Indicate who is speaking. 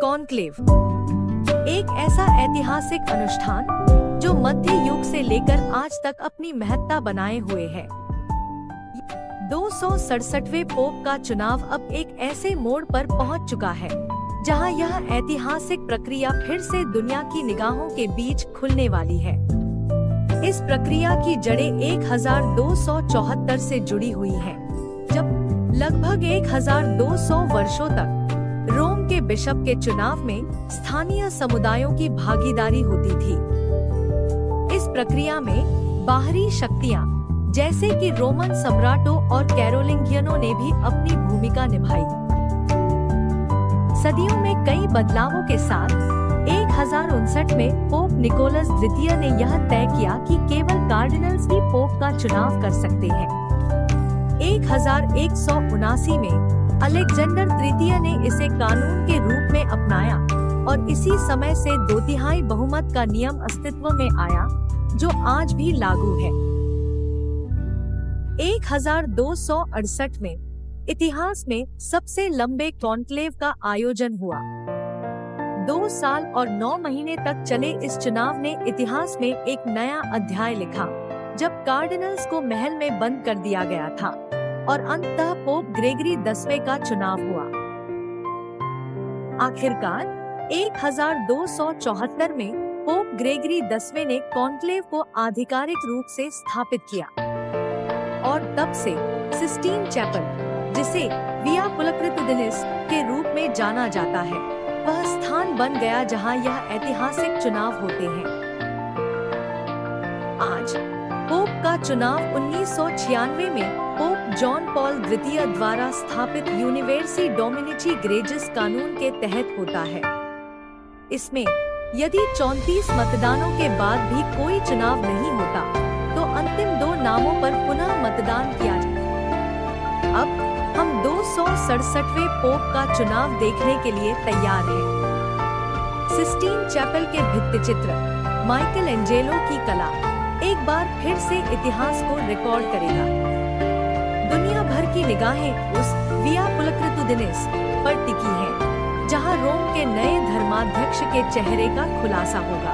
Speaker 1: Conclave एक ऐसा ऐतिहासिक अनुष्ठान जो मध्य युग से लेकर आज तक अपनी महत्ता बनाए हुए है। 267वें पोप का चुनाव अब एक ऐसे मोड़ पर पहुंच चुका है जहां यह ऐतिहासिक प्रक्रिया फिर से दुनिया की निगाहों के बीच खुलने वाली है। इस प्रक्रिया की जड़ें 1274 से जुड़ी हुई हैं, जब लगभग 1200 वर्षों तक रोम के बिशप के चुनाव में स्थानीय समुदायों की भागीदारी होती थी। इस प्रक्रिया में बाहरी शक्तियां जैसे कि रोमन सम्राटों और कैरोलिंगियनों ने भी अपनी भूमिका निभाई। सदियों में कई बदलावों के साथ 1059 में पोप निकोलस द्वितीय ने यह तय किया कि केवल कार्डिनल्स ही पोप का चुनाव कर सकते हैं। 1179 में अलेक्जेंडर तृतीय ने इसे कानून के रूप में अपनाया और इसी समय से 2/3 बहुमत का नियम अस्तित्व में आया, जो आज भी लागू है। 1268 में इतिहास में सबसे लंबे कॉन्क्लेव का आयोजन हुआ। 2 साल और 9 महीने तक चले इस चुनाव ने इतिहास में एक नया अध्याय लिखा, जब कार्डिनल्स को महल में बंद कर दिया गया था और अंततः पोप ग्रेगरी 10वें का चुनाव हुआ। आखिरकार 1274 में पोप ग्रेगरी 10वें ने कॉन्क्लेव को आधिकारिक रूप से स्थापित किया और तब से सिस्टीन चैपल, जिसे विया पुलक्रितुदिनिस के रूप में जाना जाता है, वह स्थान बन गया जहां यह ऐतिहासिक चुनाव होते हैं। आज पोप का चुनाव 1996 में पोप जॉन पॉल द्वितीय द्वारा स्थापित यूनिवर्सिटी डोमिनिची ग्रेजिस कानून के तहत होता है। इसमें यदि 34 मतदानों के बाद भी कोई चुनाव नहीं होता, तो अंतिम 2 नामों पर पुनः मतदान किया जाए। अब हम 267वें पोप का चुनाव देखने के लिए तैयार हैं। सिस्टीन चैपल के भित्तिचित्र, माइकल एंजेलो की कला एक बार फिर से इतिहास को रिकॉर्ड करेगा। दुनिया भर की निगाहें उस विया पुलक्रितुदिनिस पर टिकी हैं, जहां रोम के नए धर्माध्यक्ष के चेहरे का खुलासा होगा।